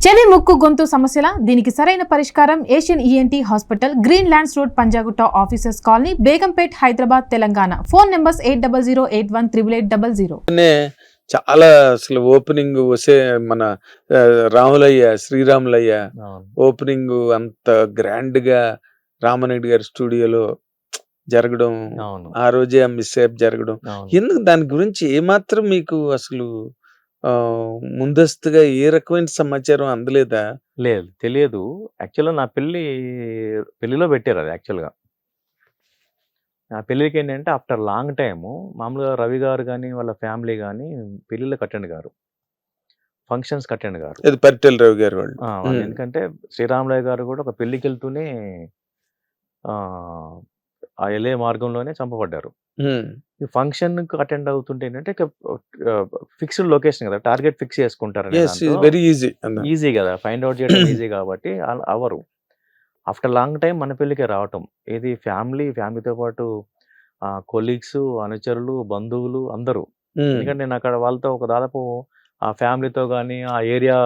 చెవి ముక్కు గొంతు సమస్యల దీనికి సరైన పరిష్కారం Asian ENT hospital, green lands road, Panjagutta, officers colony, Begumpet, Hyderabad, Telangana. Phone numbers 8008138800. చాలా అసలు ఓపెనింగ్ వసే మన రాములయ్య శ్రీరాములయ్య ఓపెనింగ్ అంత గ్రాండ్ గా రామనాయుడు గారి స్టూడియోలో జరగడం, ఆ రోజే మిస్సేప్ జరగడం, ఎందుకు దాని గురించి ఏమాత్రం మీకు అసలు ముందస్తుగా ఏ రకమైన సమాచారం అందలేదా? లేదు, తెలియదు. యాక్చువల్గా నా పెళ్లిలో పెట్టారు అది. యాక్చువల్గా నా పెళ్ళికి ఏంటంటే ఆఫ్టర్ లాంగ్ టైము మామూలుగా రవి గారు కానీ వాళ్ళ ఫ్యామిలీ కానీ పెళ్ళిళ్ళకి అటెండ్ గారు, ఫంక్షన్స్కి అటెండ్ గారు. అది పరిటెల రవి గారు వాళ్ళు. ఎందుకంటే శ్రీరాములయ్య గారు కూడా ఒక పెళ్ళికి వెళ్తూనే ఆ వెళ్ళే మార్గంలోనే చంపబడ్డారు. ఈ ఫంక్షన్ అటెండ్ అవుతుంటే ఏంటంటే ఫిక్స్డ్ లొకేషన్ కదా, టార్గెట్ ఫిక్స్ చేసుకుంటారు, వెరీ ఈజీ ఈజీ కదా, ఫైండ్ అవుట్ చేయడం ఈజీ కాబట్టి అవరు. ఆఫ్టర్ లాంగ్ టైం మన పెళ్ళికే రావటం, ఇది ఫ్యామిలీతో పాటు కొలీగ్స్, అనుచరులు, బంధువులు అందరూ. ఎందుకంటే నేను అక్కడ వాళ్ళతో ఒక దాదాపు ఆ ఫ్యామిలీతో కానీ ఆ ఏరియా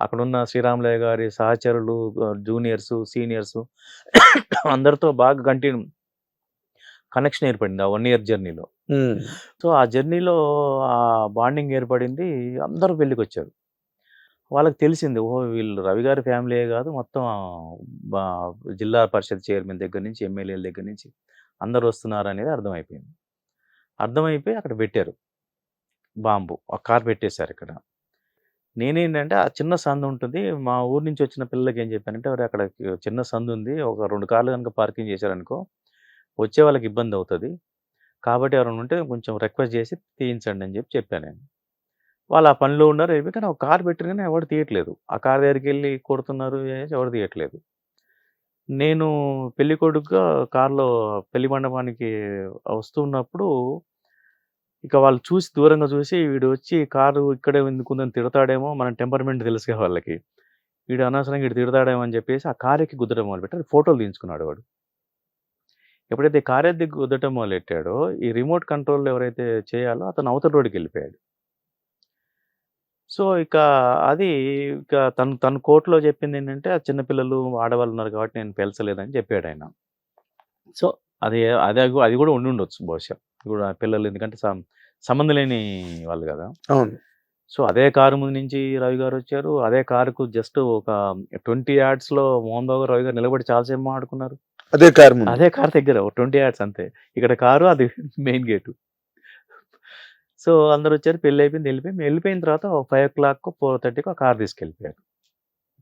అక్కడున్న శ్రీరాములయ్య గారి సహచరులు, జూనియర్స్, సీనియర్స్ అందరితో బాగా కనెక్షన్ ఏర్పడింది ఆ 1 year జర్నీలో. సో ఆ జర్నీలో ఆ బాండింగ్ ఏర్పడింది. అందరూ పెళ్ళికి వచ్చారు. వాళ్ళకి తెలిసింది, ఓహో వీళ్ళు రవి గారి ఫ్యామిలీయే కాదు, మొత్తం జిల్లా పరిషత్ చైర్మన్ దగ్గర నుంచి ఎమ్మెల్యేల దగ్గర నుంచి అందరు వస్తున్నారు అనేది అర్థమైపోయింది. అర్థమైపోయి అక్కడ పెట్టారు బాంబు, ఒక కార్ పెట్టేశారు ఇక్కడ. నేనేంటంటే ఆ చిన్న సందు ఉంటుంది, మా ఊరు నుంచి వచ్చిన పిల్లలకి ఏం చెప్పానంటే, అక్కడ చిన్న సందు ఉంది, ఒక 2 కార్లు కనుక పార్కింగ్ చేశారనుకో వచ్చే వాళ్ళకి ఇబ్బంది అవుతుంది, కాబట్టి ఎవరైనా ఉంటే కొంచెం రిక్వెస్ట్ చేసి తీయించండి అని చెప్పాను నేను. వాళ్ళు ఆ పనిలో ఉన్నారు. కానీ ఒక కారు పెట్టిన కానీ ఎవరు తీయట్లేదు. ఆ కారు దగ్గరికి వెళ్ళి కొడుతున్నారు, ఎవరు తీయట్లేదు. నేను పెళ్లి కొడుకుగా కారులో పెళ్లి మండపానికి వస్తున్నప్పుడు ఇక వాళ్ళు దూరంగా చూసి వీడు వచ్చి కారు ఇక్కడే ఎందుకుందని తిడతాడేమో, మన టెంపర్మెంట్ తెలుసుగా వాళ్ళకి, వీడు అనవసరంగా వీడు తిడతాడేమో అని చెప్పేసి ఆ కారు ఎక్కి గుద్దడం మొదలుపెట్టారు. ఫోటోలు తీయించుకున్నాడు వాడు. ఎప్పుడైతే కారు ఎక్కి గుద్దటం మొదలెట్టాడో ఈ రిమోట్ కంట్రోల్ ఎవరైతే చేయాలో అతను అవతల రోడ్డుకి వెళ్ళిపోయాడు. సో ఇక తను కోర్టులో చెప్పింది ఏంటంటే, ఆ చిన్నపిల్లలు ఆడవాళ్ళు ఉన్నారు కాబట్టి నేను పెంచలేదని చెప్పాడు ఆయన. సో అది కూడా ఉండి ఉండొచ్చు బహుశా, ఇప్పుడు ఆ పిల్లలు ఎందుకంటే సంబంధం లేని వాళ్ళు కదా. అవును. సో అదే కారు ముందు నుంచి రవి గారు వచ్చారు. అదే కారుకు జస్ట్ ఒక 20 yardsలో మోహన్ బాబు రవి గారు నిలబడి చాలాసేపు మాట్లాడుకున్నారు. అదే కారు దగ్గర 20 yards అంతే. ఇక్కడ కారు, అది మెయిన్ గేటు. సో అందరు వచ్చారు, పెళ్ళి అయిపోయింది, వెళ్ళిపోయిన తర్వాత 5 o'clock 4:30 ఆ కారు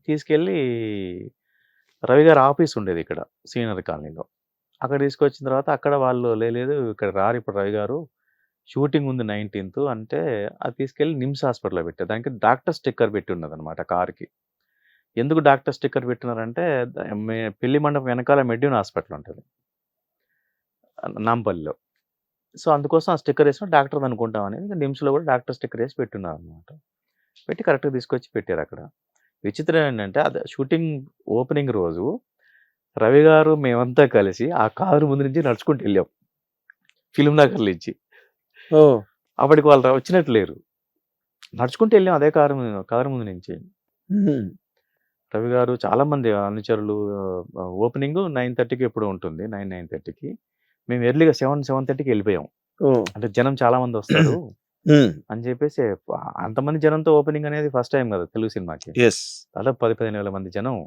తీసుకెళ్ళి రవి గారి ఆఫీస్ ఉండేది ఇక్కడ సీనియర్ కాలనీలో. అక్కడ తీసుకొచ్చిన తర్వాత అక్కడ వాళ్ళు లేదు ఇక్కడ రారు ఇప్పుడు రవి గారు, షూటింగ్ ఉంది 19th అంటే అది తీసుకెళ్ళి నిమ్స్ హాస్పిటల్లో పెట్టారు. దానికి డాక్టర్ స్టిక్కర్ పెట్టి ఉన్నది అనమాట కార్కి. ఎందుకు డాక్టర్ స్టిక్కర్ పెట్టినారంటే, పెళ్లి మండపం వెనకాల మెడ్యూన్ హాస్పిటల్ ఉంటుంది నాంపల్లిలో. సో అందుకోసం ఆ స్టిక్కర్ వేసిన డాక్టర్ అనుకుంటాం అనేది నిమ్స్లో కూడా డాక్టర్ స్టిక్కర్ వేసి పెట్టున్నారు అనమాట. పెట్టి కరెక్ట్గా తీసుకొచ్చి పెట్టారు అక్కడ. విచిత్రం ఏంటంటే, అది షూటింగ్ ఓపెనింగ్ రోజు రవి గారు మేమంతా కలిసి ఆ కారు ముందు నుంచి నడుచుకుంటూ వెళ్ళాం ఫిలిం నగర్ నుంచి. అప్పటికి వాళ్ళు వచ్చినట్టు లేరు, నడుచుకుంటూ వెళ్ళాం అదే కారు ముందు నుంచి. రవి గారు చాలా మంది అనుచరులు. ఓపెనింగ్ 9:30కి ఎప్పుడు ఉంటుంది, 9:30కి. మేము ఎర్లీగా 7:30కి వెళ్ళిపోయాం. అంటే జనం చాలా మంది వస్తారు అని చెప్పేసి, అంతమంది జనంతో ఓపెనింగ్ అనేది ఫస్ట్ టైం కదా తెలుగు సినిమాకి. దాదాపు 10-15 మంది జనం.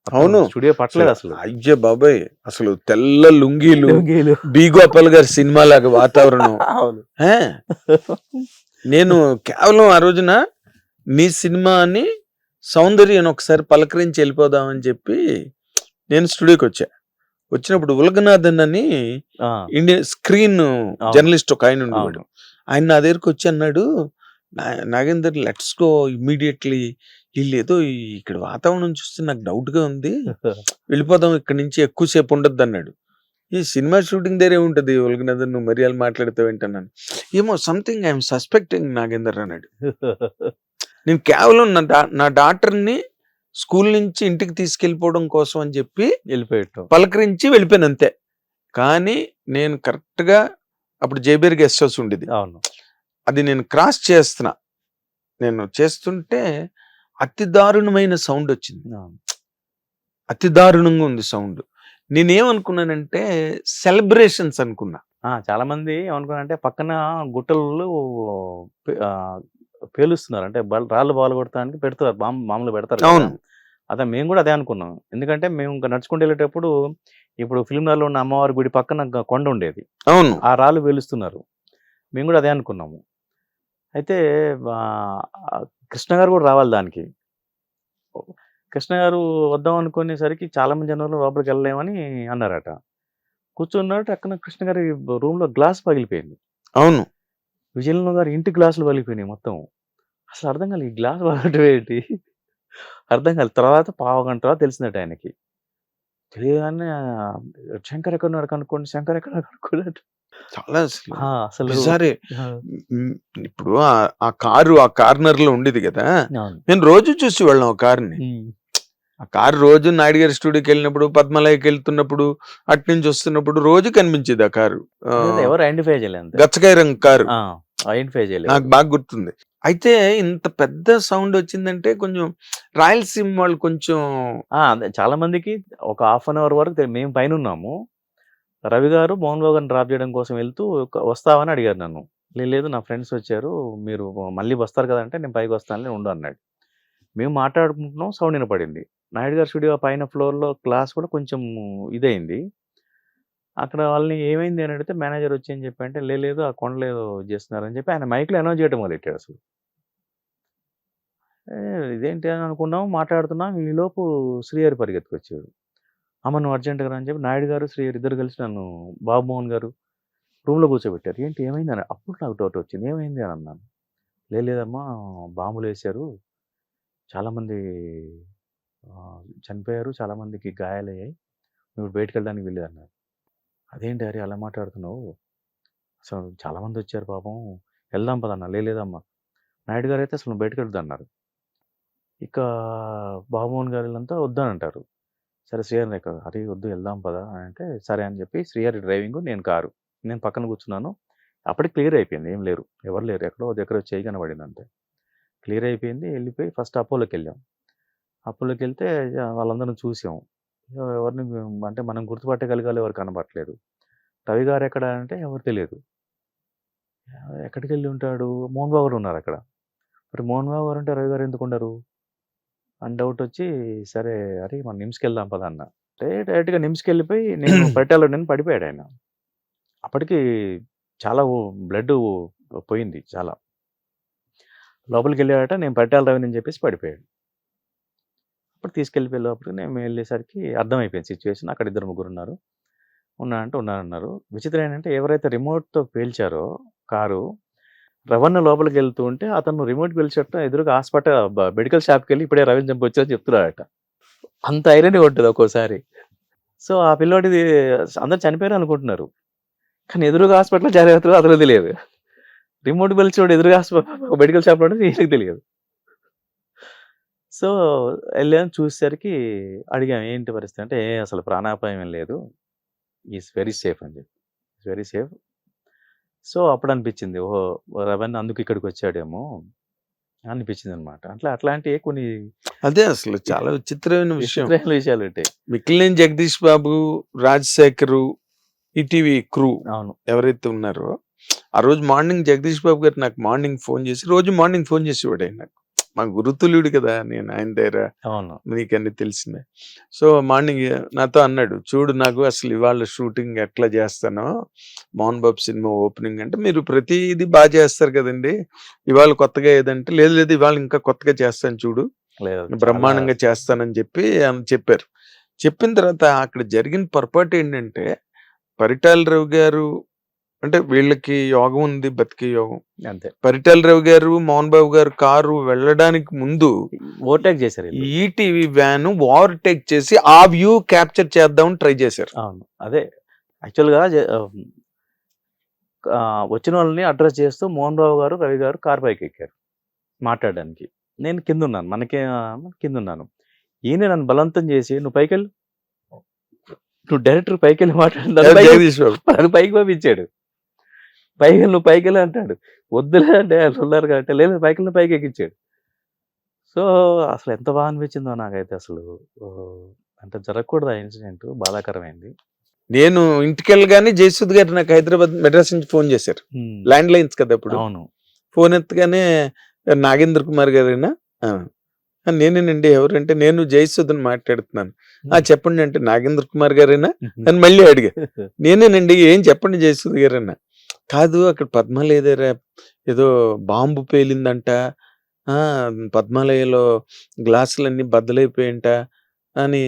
అవును, స్టూడియో పట్టలేదు అసలు. అయ్యే బాబాయ్, అసలు తెల్ల లుంగీలు, బి గోపాల్ గారి సినిమా లాగా వాతావరణం. నేను కేవలం ఆ రోజున నీ సినిమా అని సౌందర్యం ఒకసారి పలకరించి వెళ్ళిపోదామని చెప్పి నేను స్టూడియోకి వచ్చినప్పుడు ఉలగనాథన్ అని ఇండియన్ స్క్రీన్ జర్నలిస్ట్ ఒక ఆయన ఉండేవాడు. ఆయన నా దగ్గరకు వచ్చి అన్నాడు, నాగేందర్ లెట్స్ గో ఇమ్మీడియట్లీ, వీళ్ళు ఏదో ఇక్కడ వాతావరణం చూస్తే నాకు డౌట్ గా ఉంది, వెళ్ళిపోదాం ఇక్కడ నుంచి, ఎక్కువసేపు ఉండద్దు అన్నాడు. ఈ సినిమా షూటింగ్ దగ్గరే ఉంటుంది ఉలగనాథన్, నువ్వు మర్యాద మాట్లాడుతావు ఏంటన్నాను. ఏమో సంథింగ్ ఐఎమ్ సస్పెక్టింగ్ నాగేందర్ అన్నాడు. నేను కేవలం నా డాక్టర్ని స్కూల్ నుంచి ఇంటికి తీసుకెళ్ళిపోవడం కోసం అని చెప్పి పలకరించి వెళ్ళిపోయాను అంతే. కానీ నేను కరెక్ట్గా అప్పుడు జేబీఆర్ గెస్ట్ హౌస్ ఉండేది, అది నేను క్రాస్ చేస్తున్నా, నేను చేస్తుంటే అతి దారుణమైన సౌండ్ వచ్చింది. అవును. అతి దారుణంగా ఉంది సౌండ్. నేనేమనుకున్నానంటే సెలబ్రేషన్స్ అనుకున్నా. చాలా మంది ఏమనుకున్నారంటే పక్కన గుట్టలు పేలుస్తున్నారు, అంటే రాళ్ళు బాలు కొడతానికి పెడతారు, మామూలు పెడతారు కదా. అవును. అదే మేము కూడా అదే అనుకున్నాం. ఎందుకంటే మేము ఇంకా నడుచుకుంటూ వెళ్ళేటప్పుడు ఇప్పుడు ఫిల్మ్‌నగర్‌లో ఉన్న అమ్మవారి గుడి పక్కన కొండ ఉండేది. అవును. ఆ రాళ్ళు పేలుస్తున్నారు. మేము కూడా అదే అనుకున్నాము. అయితే ఆహ్, కృష్ణ గారు కూడా రావాలి దానికి. కృష్ణ గారు వద్దాం అనుకునేసరికి చాలా మంది జనాలు లోపలికి వెళ్ళలేమని అన్నారట. కూర్చున్నాడు, టక్కున కృష్ణ గారి రూమ్‌లో గ్లాస్ పగిలిపోయింది. అవును. విజయలక్ష్మి గారి ఇంటి గ్లాసులు పగిలిపోయినాయి మొత్తం. అసలు అర్థం కాలే, ఈ గ్లాస్ పగలటం ఏంటి? అర్థం కాలేదు. తర్వాత పావుగంట తర్వాత తెలిసిందట ఆయనకి. తెలియగానే శంకర్ ఎక్కడున్నాడు కనుక్కోండి, శంకర్ ఎక్కడున్నాడు కనుక్కోండి. చాలా అసలు అసలు బిజారే. ఆ! ఇప్పుడు ఆ కారు ఆ కార్నర్ లో ఉండేది కదా, అవును. నేను రోజు చూసేవాళ్ళం ఆ కారుని. ఆ కారు రోజు నాయుడు గారి స్టూడియోకి వెళ్ళినప్పుడు, పద్మలయకి వెళ్తున్నప్పుడు, అటు నుంచి వస్తున్నప్పుడు రోజు కనిపించేది ఆ కారు. అదే ఎవరు ఐడెంటిఫై చేయలే అంతే. గచ్చకాయ రంగు కారు. ఐడెంటిఫై చేయలేదు. నాకు బాగా గుర్తుంది. అయితే ఇంత పెద్ద సౌండ్ వచ్చిందంటే కొంచెం రాయలసీమ వాళ్ళు కొంచెం అదే చాలా మందికి ఒక హాఫ్ అన్ అవర్ వరకు మేము పైన ఉన్నాము. రవి గారు మోహన్ బాబు గారిని డ్రాప్ చేయడం కోసం వెళ్తూ వస్తావని అడిగారు నన్ను. లేదు నా ఫ్రెండ్స్ వచ్చారు, మీరు మళ్ళీ వస్తారు కదంటే నేను పైకి వస్తానులే ఉండు అన్నాడు. మేము మాట్లాడుకుంటున్నాం, సౌండ్ వినపడింది. నాయుడు గారి స్టూడియో పైన ఫ్లోర్‌లో గ్లాస్ కూడా కొంచెం ఇదయింది. అక్కడ వాళ్ళని ఏమైంది అని అడిగితే మేనేజర్ వచ్చి ఏం చెప్పంటే, లేదు ఆ కొండలో ఏదో చేస్తున్నారని చెప్పి ఆయన మైక్‌లో అనౌన్స్ చేయడం మొదలెట్టాడు అసలు. ఇదేంటి అని అనుకున్నాం, మాట్లాడుతున్నాం. ఈలోపు శ్రీహరి పరిగెత్తుకొచ్చాడు. అమ్మ నువ్వు అర్జెంట్‌గా రా అని చెప్పి నాయుడు గారు, శ్రీహరి ఇద్దరు కలిసి నన్ను, బాబుమోహన్ గారు రూమ్‌లో కూర్చోబెట్టారు. ఏంటి ఏమైంది అని. అప్పుడు నాకు డౌట్ వచ్చింది. ఏమైంది అని అన్నాను. లేదమ్మా బాంబులేశారు. చాలామంది చనిపోయారు. చాలామందికి గాయాలయ్యాయి. నువ్వు బయటికెళ్ళడానికి వీల్లేదన్నారు. అదేంటి హరి అలా మాట్లాడుతున్నావు? అసలు చాలామందొచ్చారు పాపం. వెళ్దాం పదన్నా. లేదమ్మా. నాయుడు గారైతే అసలు నువ్వు బయటికెళ్ళొద్దన్నారు. ఇక బాబుమోహన్ గారు వీళ్ళంతా వద్దనంటారు. సరే శ్రీహరిని హరి వద్దు వెళ్దాం పదా అని అంటే, సరే అని చెప్పి శ్రీహరి డ్రైవింగు, నేను కారు. నేను పక్కన కూర్చున్నాను. అప్పటికి క్లియర్ అయిపోయింది. ఏం లేరు. ఎవరు లేరు. ఎక్కడో దగ్గర చెయ్యి కనబడింది అంతే. క్లియర్ అయిపోయింది. వెళ్ళిపోయి ఫస్ట్ అపోలోకెళ్ళాం. అపోలోకెళ్తే వాళ్ళందరిని చూసాం. ఎవరిని అంటే మనం గుర్తుపట్టగలిగాలి, ఎవరు కనబడట్లేదు. రవి గారు ఎక్కడ అంటే ఎవరు తెలియదు. ఎక్కడికెళ్ళి ఉంటాడు? మోహన్ బాబు గారు ఉన్నారక్కడ. మరి మోహన్ బాబు గారు ఉంటే రవి గారు ఎందుకుండరు అని డౌట్ వచ్చి, సరే అరే మనం నిమ్స్‌కెళ్దాం పదా అన్న. డైరెక్ట్‌గా నిమ్స్‌కెళ్ళిపోయి నేను పరిటాల్లో నేను పడిపోయాడు ఆయన. అప్పటికి చాలా బ్లడ్ పోయింది చాలా. లోపలికెళ్ళాడట, నేను పరిటాల రవిని అని చెప్పేసి పడిపోయాడు. అప్పుడు తీసుకెళ్ళిపోయే లోపలికి మేము వెళ్ళేసరికి అర్థమైపోయింది సిచ్యువేషన్. అక్కడ ఇద్దరు ముగ్గురున్నారు. ఉన్నారంటే ఉన్నారన్నారు. విచిత్రం ఏంటంటే ఎవరైతే రిమోట్‌తో పేల్చారో కారు, రవణ లోపలికి వెళ్తూ ఉంటే అతను రిమోట్ పేల్చట ఎదురుగా మెడికల్ షాప్‌కెళ్ళి ఇప్పుడే రవిని చంపొచ్చని చెప్తున్నాడట. అంత ఐరనీ ఉంటది ఒక్కోసారి. సో, ఆ పిల్లోడిది అందరూ చనిపోయారు అనుకుంటున్నారు. కానీ ఎదురుగా హాస్పిటల్‌లో జాయిన్ అవుతారో అతనికి తెలియదు. రిమోట్ పేల్చినోడు ఎదురుగా మెడికల్ షాప్‌లో ఉండేది ఈయనకి తెలియదు. సో, ఎళ్ళాం చూసేసరికి అడిగాం ఏంటి పరిస్థితి అంటే, అసలు ప్రాణాపాయం ఏం లేదు. ఈస్ వెరీ సేఫ్ అని చెప్పి. Very safe. సో, అప్పుడు అనిపించింది ఓహో! రవణ అందుకు ఇక్కడికొచ్చాడేమో అనిపించిందనమాట. అట్లాంటివి కొన్ని అదే అసలు చాలా విచిత్రమైన విషయం. విచిత్రమైన విషయాలుంటాయి. మిక్కిలినేని జగదీష్ బాబు, రాజశేఖరు, ఈటీవీ క్రూ అవును. ఎవరైతే ఉన్నారో, ఆ రోజు మార్నింగ్ జగదీష్ బాబు గారు నాకు మార్నింగ్ ఫోన్ చేసి, రోజు మార్నింగ్ ఫోన్ చేసేవాడు ఆయన నాకు. మా గురుతుల్యుడు కదా నేను ఆయన దగ్గర, అవును. నీకన్నీ తెలిసిందే. సో మార్నింగ్ నాతో అన్నాడు, చూడు నాకు అసలు ఇవాళ షూటింగ్ ఎట్లా చేస్తానో, మోహన్ బాబు సినిమా ఓపెనింగ్ అంటే మీరు ప్రతిదీ బాగా చేస్తారు కదండి, ఇవాళ కొత్తగా ఏదంటే, లేదు ఇవాళ ఇంకా కొత్తగా చేస్తాను చూడు, లేదు బ్రహ్మాండంగా చేస్తానని చెప్పి చెప్పారు. చెప్పిన తర్వాత అక్కడ జరిగిన పొరపాటు ఏంటంటే, పరిటాల రవి గారు అంటే వీళ్ళకి యోగం ఉంది, బతికే యోగం. అంతే. పరిటాల రవి గారు, మోహన్ బాబు గారు కారు వెళ్ళడానికి ముందు ఓవర్‌టేక్ చేశారు ఈళ్ళు. ఈటీవీ వ్యాన్ ఓవర్టేక్ చేసి ఆ వ్యూ క్యాప్చర్ చేద్దామని ట్రై చేశారు. అవును. అదే యాక్చువల్‌గా వచ్చిన వాళ్ళని అడ్రెస్ చేస్తూ మోహన్ బాబు గారు, రవి గారు కారు పైకెక్కారు మాట్లాడడానికి. నేను కిందున్నాను. కిందున్నాను. ఈయన నన్ను బలవంతం చేసి నువ్వు పైకెళ్ళు, నువ్వు డైరెక్టర్ పైకెళ్ళి మాట్లాడు, జగదీష్ బాబు నన్ను పైకి పంపించాడు. నువ్వు పైకి వెళ్ళి అంటాడు. వద్దులే అంటే ఉన్నారు కాబట్టి లేదు పైకి పైకి ఎక్కించాడు. సో అసలు ఎంత బాగా అనిపించిందో నాకైతే అసలు. అంటే జరగకూడదు ఆ ఇన్సిడెంట్, బాధాకరమైంది. నేను ఇంటికి వెళ్ళగానే జయసుద్ గారు నాకు హైదరాబాద్ మెడ్రాస్ నుంచి ఫోన్ చేశారు. ల్యాండ్ లైన్స్ కదా అప్పుడు. అవును. ఫోన్ ఎత్తగానే నాగేంద్ర కుమార్ గారేనా? నేనేనండి. ఎవరంటే నేను జయసుధని మాట్లాడుతున్నాను. చెప్పండి అంటే నాగేంద్ర కుమార్ గారేనా అని మళ్ళీ అడిగా. నేనేనండి. ఏం చెప్పండి జయసుధ గారేనా? కాదు అక్కడ పద్మాలయ ఏదో బాంబు పేలిందంట, పద్మాలయలో గ్లాసులన్నీ బద్దలైపోయింట అని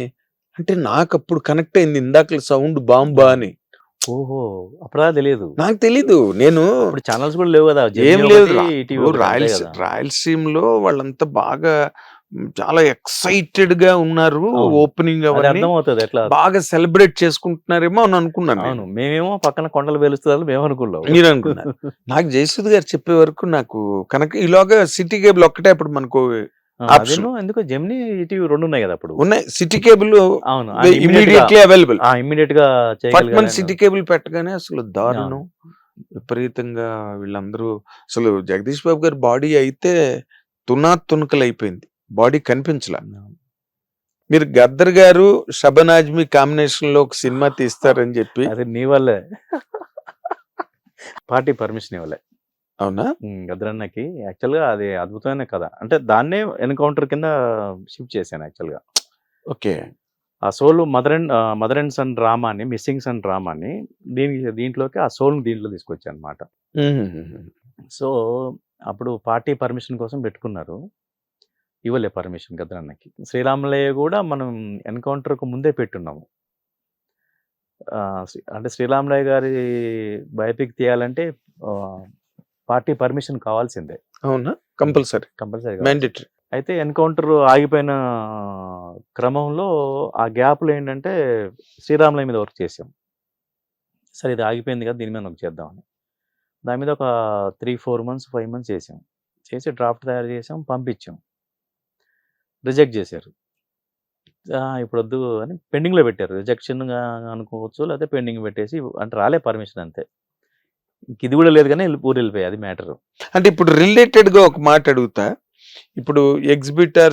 అంటే నాకు అప్పుడు కనెక్ట్ అయింది. ఇందాక సౌండ్ బాంబా అని. ఓహో, అప్పుడా తెలియదు నాకు తెలీదు. నేను ఛానల్స్ కూడా లేవు కదా, ఏం లేదు. రాయలసీమలో వాళ్ళంతా బాగా చాలా ఎక్సైటెడ్ గా ఉన్నారు. ఓపెనింగ్ అర్థమవుతుంది ఎట్లా బాగా సెలబ్రేట్ చేసుకుంటున్నారేమో అని అనుకున్నాను. అవును, మేమేమో పక్కన కొండలు పేలుస్తుందని మేము అనుకున్నాం. మీరు అనుకున్నారు. నాకు జయసుద్ గారు చెప్పే వరకు నాకు కనుక ఈలోగా సిటీ కేబుల్ ఒక్కటే అప్పుడు మనకు ఎందుకు జెమినీ ఈటీవీ 2 ఉన్నాయి కదా అప్పుడు. ఉన్నాయి. సిటీ కేబుల్ అవును ఇమీడియట్లీ అవైలబుల్. ఇమీడియట్ గా సిటీ కేబుల్ పెట్టగానే అసలు దారుణం విపరీతంగా. వీళ్ళందరూ అసలు జగదీష్ బాబు గారి బాడీ అయితే తునకలు అయిపోయింది. బాడీ కనిపించలా. మీరు గద్దర్ గారు షబన్ ఆజ్మీ కాంబినేషన్ లో ఒక సినిమా తీస్తారని చెప్పి అది నీ వల్లే పార్టీ పర్మిషన్ ఇవ్వలే. అవునా? గద్దరన్నకి యాక్చువల్ గా అది అద్భుతమైన కథ. అంటే దాన్నే ఎన్కౌంటర్ కింద షిఫ్ట్ చేశాను యాక్చువల్ గా. ఓకే. ఆ సోల్ మదర్ అండ్ సన్ డ్రామాని, మిస్సింగ్ సన్ డ్రామాని దీంట్లోకి ఆ సోల్ దీంట్లో తీసుకొచ్చాను అనమాట. సో అప్పుడు పార్టీ పర్మిషన్ కోసం పెట్టుకున్నారు, ఇవ్వలే పర్మిషన్ గద్దరన్నకి. శ్రీరామలయ్య కూడా మనం ఎన్కౌంటర్కు ముందే పెట్టున్నాము. అంటే శ్రీరామలయ్య గారి బయోపిక్ తీయాలంటే పార్టీ పర్మిషన్ కావాల్సిందే. అవునా? Compulsory mandatory. అయితే ఎన్కౌంటర్ ఆగిపోయిన క్రమంలో ఆ గ్యాప్లో ఏంటంటే శ్రీరామలయ్య మీద వర్క్ చేసాం. సరే ఇది ఆగిపోయింది కదా, దీని మీద వర్క్ చేద్దామని దాని మీద ఒక 3-4 months 5 months చేసాం. చేసి డ్రాఫ్ట్ తయారు చేసాం, పంపించాం. రిజెక్ట్ చేశారు. ఇప్పుడు వద్దు అని పెండింగ్లో పెట్టారు. రిజెక్షన్గా అనుకోవచ్చు, లేకపోతే పెండింగ్ పెట్టేసి అంటే రాలే పర్మిషన్ అంతే. ఇది కూడా లేదు కానీ ఊరు వెళ్ళిపోయాయి. అది మ్యాటర్. అంటే ఇప్పుడు రిలేటెడ్ గా ఒక మాట అడుగుతా. ఇప్పుడు ఎగ్జిబిటర్